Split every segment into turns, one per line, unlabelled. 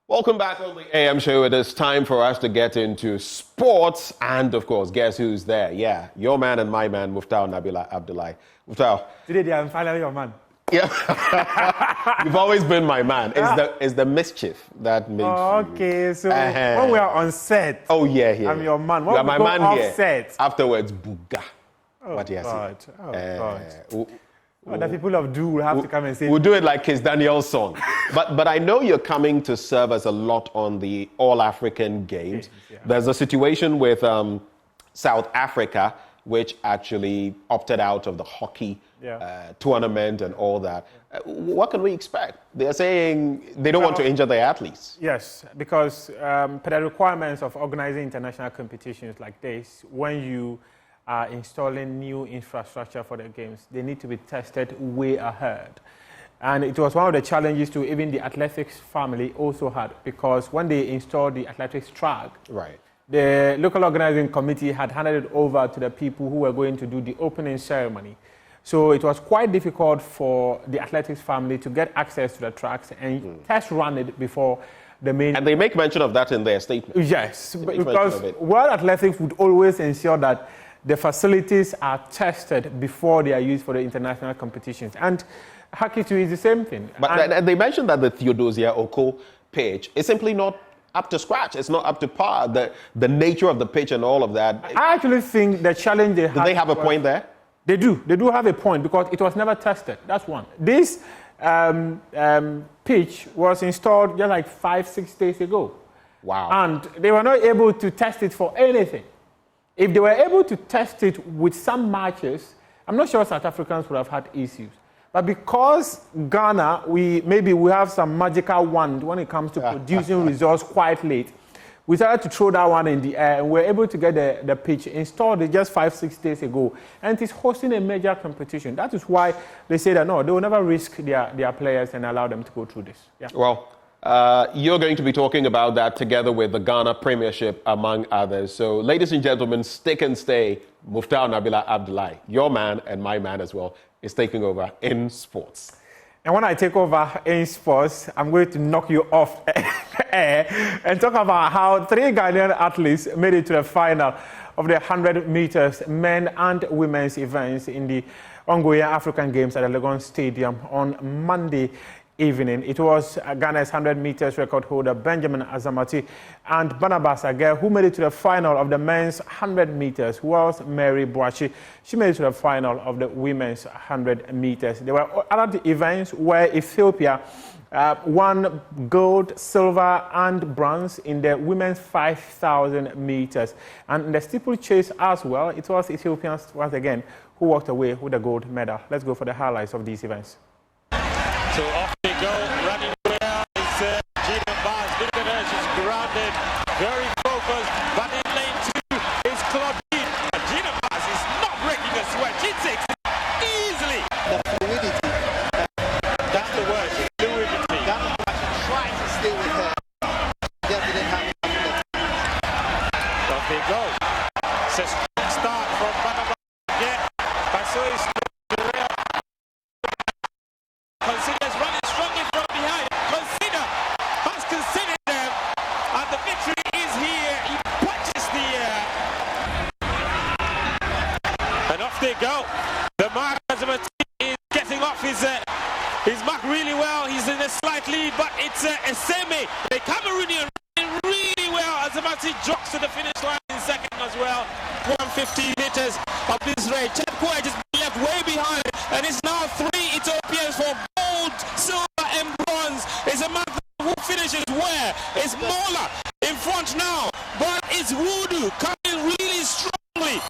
Welcome back on the AM show. It is time for us to get into sports. And of course, guess who's there? Yeah, your man and my man, Muftau Nabila Abdullahi. Muftau.
Today, I'm finally your man.
Yeah. You've always been my man. It's the mischief that makes you.
Okay, so when we are on set, I'm your man. When
you are my man here.
Set,
afterwards, Buga.
What do you say? God. The people of Do will have to come and say.
We'll do it like Kiss Daniel's song. but I know you're coming to serve us a lot on the All-African Games. Yeah. There's a situation with South Africa, which actually opted out of the hockey tournament and all that. What can we expect? They're saying they don't want to injure their athletes.
Yes, because per the requirements of organizing international competitions like this, when you are installing new infrastructure for the games, they need to be tested way ahead. And it was one of the challenges to even the athletics family also had, because when they installed the athletics track, the local organizing committee had handed it over to the people who were going to do the opening ceremony. So it was quite difficult for the athletics family to get access to the tracks and test run it before the main...
And they make mention of that in their statement.
Yes, because World Athletics would always ensure that the facilities are tested before they are used for the international competitions. And hockey too is the same thing.
But and they mentioned that the Theodosia Oko pitch is simply not up to scratch. It's not up to par. The nature of the pitch and all of that.
I actually think the challenge they have...
Do they have a point there?
They do. They do have a point because it was never tested. That's one. This pitch was installed just like 5-6 days ago.
Wow.
And they were not able to test it for anything. If they were able to test it with some matches, I'm not sure South Africans would have had issues. But because Ghana, we have some magical wand when it comes to producing results quite late, we started to throw that one in the air and we're able to get the pitch installed just 5-6 days ago. And it is hosting a major competition. That is why they say that no, they will never risk their players and allow them to go through this. Yeah.
Well, you're going to be talking about that together with the Ghana Premiership, among others. So, ladies and gentlemen, stick and stay. Muftau Nabila Abdullahi, your man and my man as well, is taking over in sports.
And when I take over in sports, I'm going to knock you off air and talk about how 3 Ghanaian athletes made it to the final of the 100 meters men and women's events in the ongoing African Games at the Legon Stadium on Monday evening. It was Ghana's 100 meters record holder Benjamin Azamati and Barnabas Aggerh who made it to the final of the men's 100 meters, whilst Mary Boakye, she made it to the final of the women's 100 meters. There were other events where Ethiopia won gold, silver and bronze in the women's 5,000 meters. And in the steeplechase as well, it was Ethiopians once again who walked away with the gold medal. Let's go for the highlights of these events.
So off they go, running well is Gina Bars. Look at her, she's grounded, very focused, but in lane 2 is Claudine. Gina Bars is not breaking a sweat, she takes it easily.
The fluidity.
That's the word, fluidity.
That was trying to stay with her. Just didn't have enough.
Off they go. It's a strong start from Barnabas. Yeah, but so is Consider's running strongly from behind. Consider has considered them, and the victory is here. He punches the air, and off they go. The mark Azamati is getting off his mark really well. He's in a slight lead, but it's Eseme, the Cameroonian, running really well. Azamati jogs to the finish line in second as well. 150 meters of this race. Chepkoe just left way behind, and it's now 3 Ethiopians for gold, silver and bronze. It's a man who finishes where? It's Mola in front now, but it's Voodoo coming really strongly.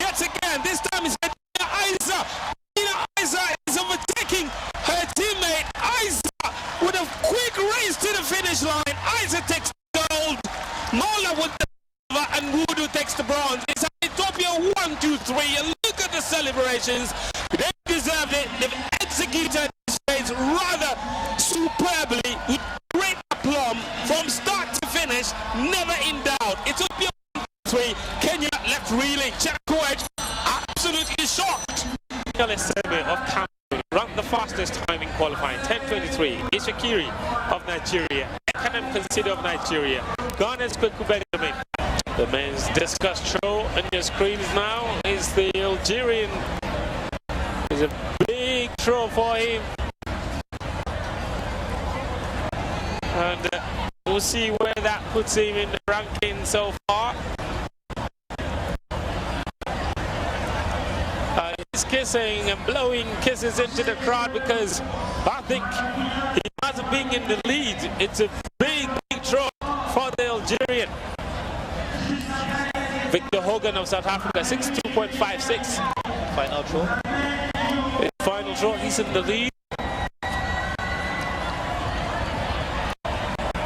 Yet again, this time it's Tina Isa. Tina Isa is overtaking her teammate Isa with a quick race to the finish line. Isa takes gold, Mola with the silver, and Voodoo takes the bronze. It's Ethiopia 1, 2, 3. And look at the celebrations. They deserved it. They've executed this race rather superbly with great aplomb from start to finish. Never in doubt. Ethiopia 1, 2, 3. Kenya left reeling. Chepkoe absolutely shocked. Eseme of Cameroon ranked the fastest time in qualifying, 10:23. Ishakiri of Nigeria, can consider of Nigeria. Ghana's Kweku Benjamin. The men's discus throw on your screens now is the Algerian. It's a big throw for him. And we'll see where that puts him in the ranking so far. He's kissing and blowing kisses into the crowd because I think he must have been in the lead. It's a big throw for the Algerian. Victor Hogan of South Africa, 62.56.
Final throw.
Final throw, he's in the lead.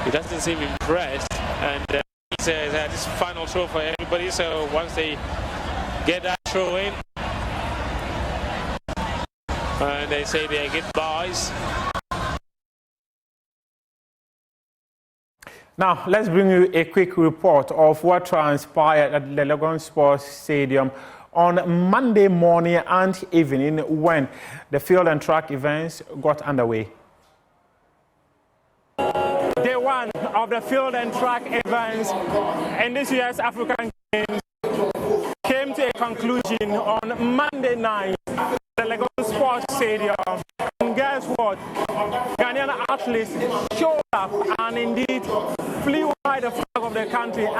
He doesn't seem impressed, and he says this is final throw for everybody, so once they get that throw in, and they say they get buys.
Now, let's bring you a quick report of what transpired at the Legon Sports Stadium on Monday morning and evening when the field and track events got underway. Day one of the field and track events in this year's African Games came to a conclusion on Monday night at the Legon Sports Stadium. And guess what? Ghanaian athletes showed up and indeed flew high the flag of the country. 3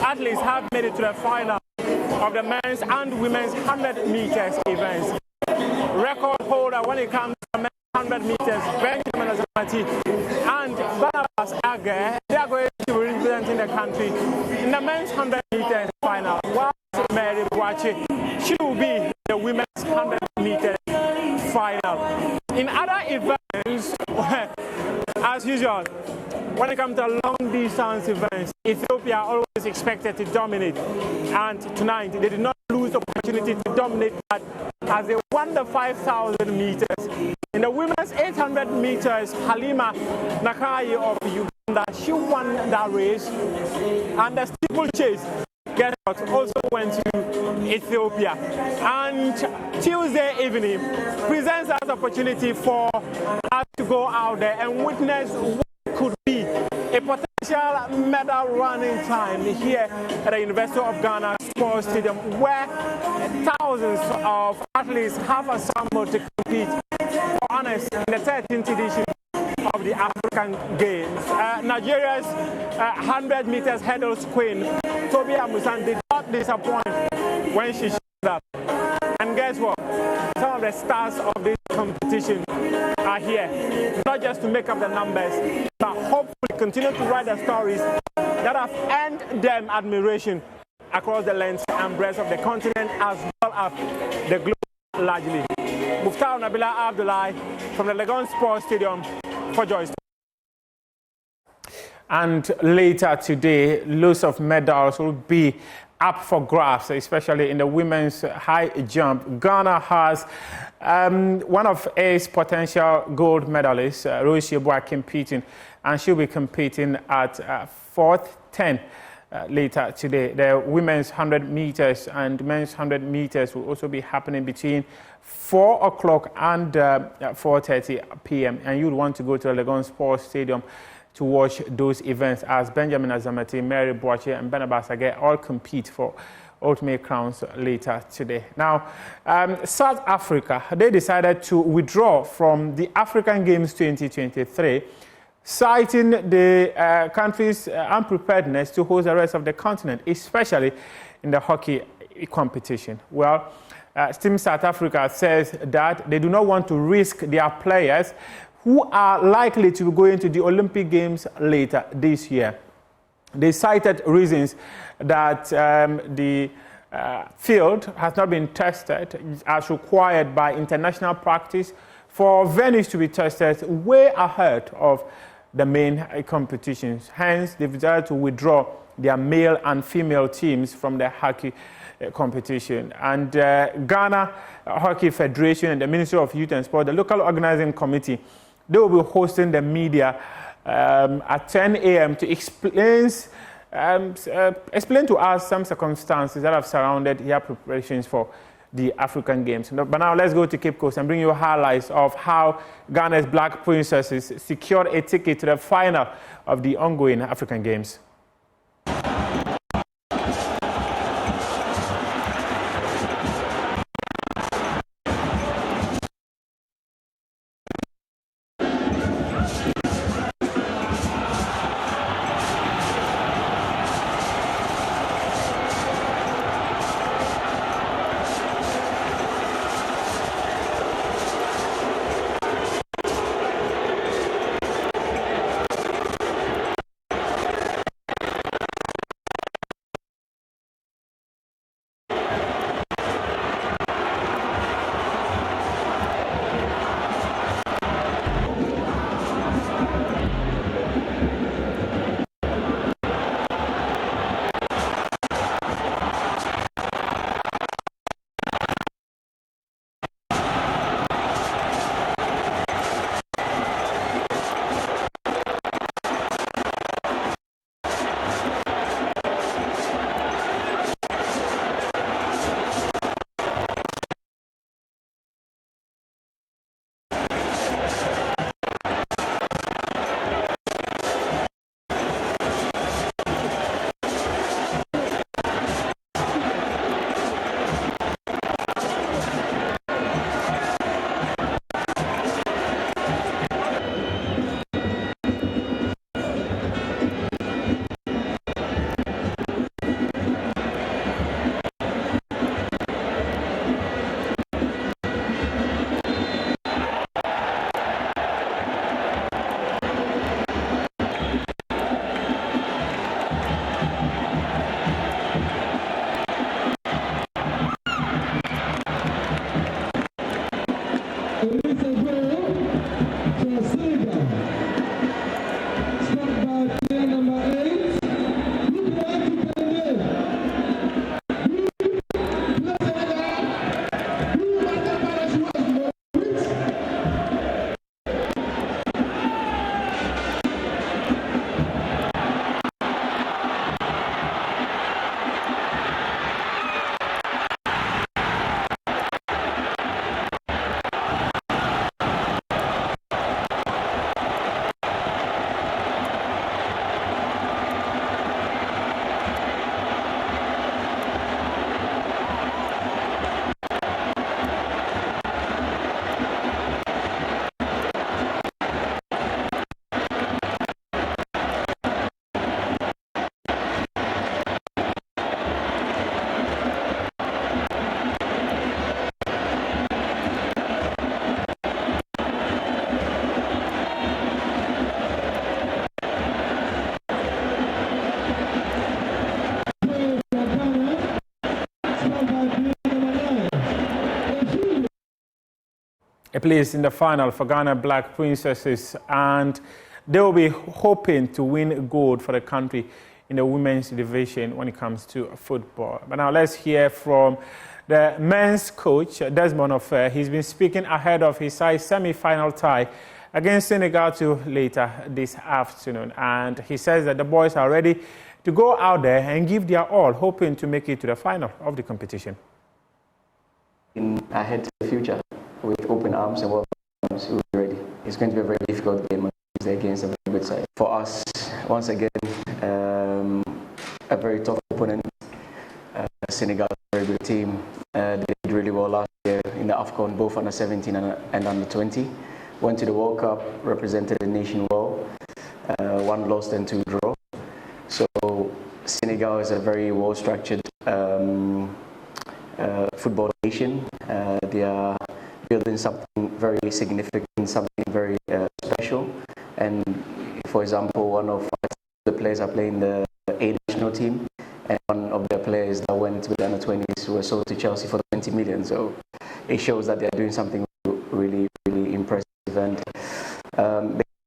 athletes have made it to the final of the men's and women's 100 meters events. Record holder when it comes to men's 100 meters, Benjamin Azamati and Aggerh, they are going to be representing the country in the men's 100 meters final, while Mary Boakye, she will be the women's 100 meters final. In other events, as usual, when it comes to long distance events, Ethiopia always expected to dominate, and tonight they did not lose the opportunity to dominate that as they won the 5,000 meters. In the women's 800 meters, Halima Nakai of Uganda, she won that race, and the steeplechase also went to Ethiopia. And Tuesday evening presents us opportunity for us to go out there and witness what could be a potential medal running time here at the University of Ghana Sports Stadium, where thousands of athletes have assembled to compete for honors in the 13th edition of the African Games. Nigeria's 100 meters hurdles queen, Toby Amusan, did not disappoint when she showed up. And guess what? Some of the stars of this competition are here, not just to make up the numbers, but hopefully continue to write the stories that have earned them admiration across the length and breadth of the continent as well as the globe largely. Muftar Nabila Abdullahi from the Legon Sports Stadium for Joyce. And later today, loads of medals will be up for grabs, especially in the women's high jump. Ghana has one of its potential gold medalists, Rosie Boakye, competing, and she'll be competing at 4:10 later today. The women's 100 meters and men's 100 meters will also be happening between 4 o'clock and 4:30 p.m. And you'd want to go to the Legon Sports Stadium to watch those events as Benjamin Azamati, Mary Boakye, and Barnabas Aggerh all compete for ultimate crowns later today. Now, South Africa, they decided to withdraw from the African Games 2023, citing the country's unpreparedness to host the rest of the continent, especially in the hockey competition. Well, Team South Africa says that they do not want to risk their players who are likely to be going to the Olympic Games later this year. They cited reasons that the field has not been tested as required by international practice for venues to be tested way ahead of the main competitions. Hence, they've decided to withdraw their male and female teams from the hockey competition. And Ghana Hockey Federation and the Ministry of Youth and Sport, the local organizing committee, they will be hosting the media at 10 a.m. to explain to us some circumstances that have surrounded their preparations for the African Games. But now let's go to Cape Coast and bring you highlights of how Ghana's Black Princesses secured a ticket to the final of the ongoing African Games. A place in the final for Ghana Black Princesses, and they will be hoping to win gold for the country in the women's division when it comes to football. But now let's hear from the men's coach, Desmond Offer. He's been speaking ahead of his side's semi-final tie against Senegal later this afternoon, and he says that the boys are ready to go out there and give their all, hoping to make it to the final of the competition.
Ahead to the future with open arms and welcome arms, we'll be ready. It's going to be a very difficult game against a very good side. For us, once again, a very tough opponent. Senegal is a very good team. They did really well last year in the AFCON, both under 17 and under 20. Went to the World Cup, represented the nation well. 1 lost and 2 draw. So Senegal is a very well-structured football nation. They are building something very significant, something very special. And for example, one of the players are playing the A national team, and one of their players that went with the under 20s were sold to Chelsea for 20 million. So it shows that they are doing something really, really impressive. And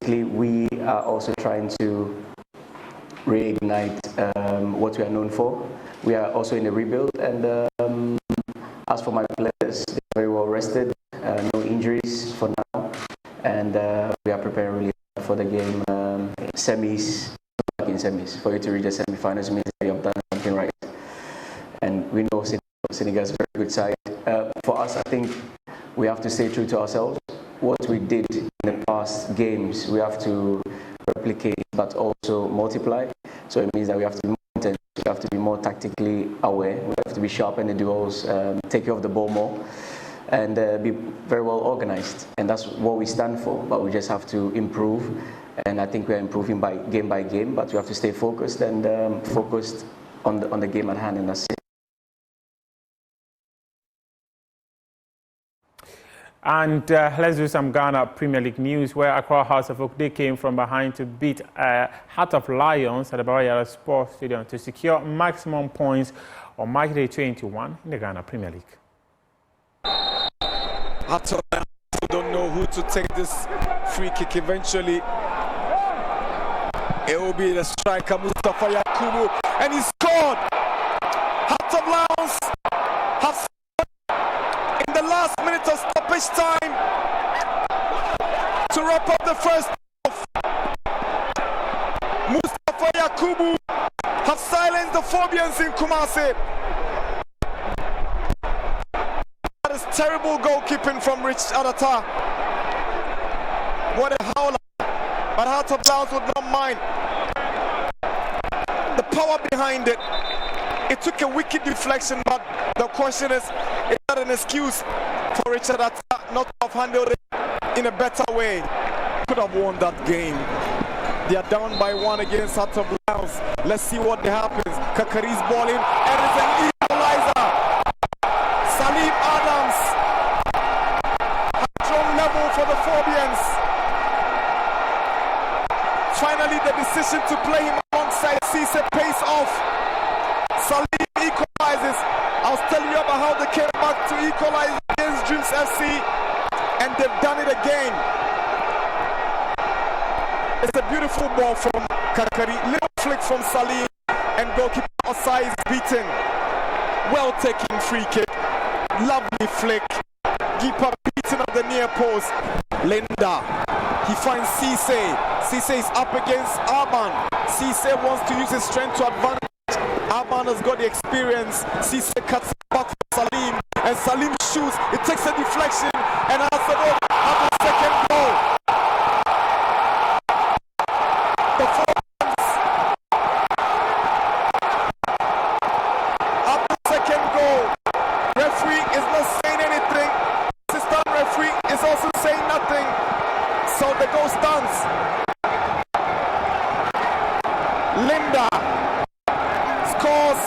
basically, we are also trying to reignite what we are known for. We are also in a rebuild, and as for my players, they're very well rested, no injuries for now, and we are preparing really for the game. Semis, for you to reach the semi-finals means that you have done something right. And we know Senegal is a very good side. for us, I think we have to stay true to ourselves. What we did in the past games, we have to replicate, but also multiply. So it means that we have to be more intense, we have to be more tactically aware, we have to be sharp in the duels, take care of the ball more, and be very well organized. And that's what we stand for, but we just have to improve. And I think we're improving by game, but we have to stay focused and focused on the game at hand, and that's it.
And let's do some Ghana Premier League news, where Accra House of Oak, they came from behind to beat Heart of Lions at the Boakye Sports Stadium to secure maximum points on match day 21 in the Ghana Premier League.
Heart of Lions don't know who to take this free kick eventually. It will be the striker Mustafa Yakubu, and he scored. Heart of Lions have scored in the last minute of stoppage time to wrap up the first half. Mustafa Yakubu have silenced the Phobians in Kumasi. That is terrible goalkeeping from Rich Adata. What a howler. But Heart of Lions would not mind. The power behind it. It took a wicked deflection, but the question is that an excuse for Richard Atta not to have handled it in a better way? Could have won that game. They are down by 1 against Heart of Lions. Let's see what happens. Kakari's ball in, and it's an equalizer. Salim Adams. Strong level for the Phobians. Finally, the decision to play him alongside Cisse pays off. Salim equalizes. I was telling you about how they came back to equalize against Dreams FC, and they've done it again. It's a beautiful ball from Kakari. Little flick from Salim, and goalkeeper Osai is beaten. Well taken free kick. Lovely flick. Keeper beaten at the near post. Linda. He finds Cisse. Cisse is up against Arban. Cisse wants to use his strength to advantage. Arban has got the experience. Cisse cuts back for Salim, and Salim shoots. It takes a deflection, and has the second goal. The Phobians have the second goal. Referee is not saying anything. Assistant referee is also saying nothing. So the goal stands. Linda scores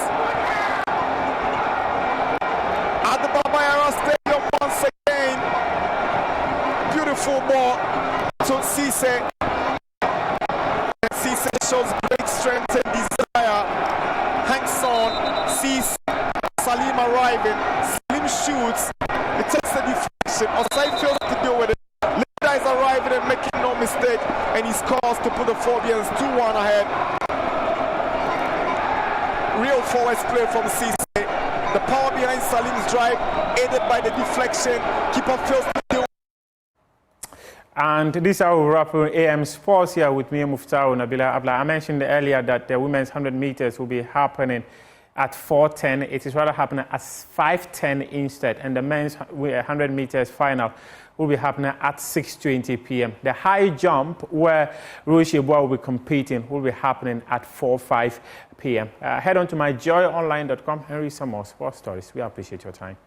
at the Boakye Stadium once again. Beautiful ball to Cisse. And Cisse shows great strength and desire. Hangs on, sees Salim arriving. Salim shoots. It takes the deflection. Osai fails to deal with it. Linda is arriving and making no mistake, and he scores to put the Phobians 2-1 ahead. Real forwards play from Cisse. The power behind Salim's drive, aided by the deflection. Keeper fails to deal.
And this is how we wrap up AM Sports here with me, Muftau Nabila Abla. I mentioned earlier that the women's 100 meters will be happening at 4:10. It is rather happening at 5:10 instead, and the men's 100 meters final will be happening at 6:20 p.m. The high jump, where Roche Bois will be competing, will be happening at 4:05 p.m. Head on to myjoyonline.com and read some more sports stories. We appreciate your time.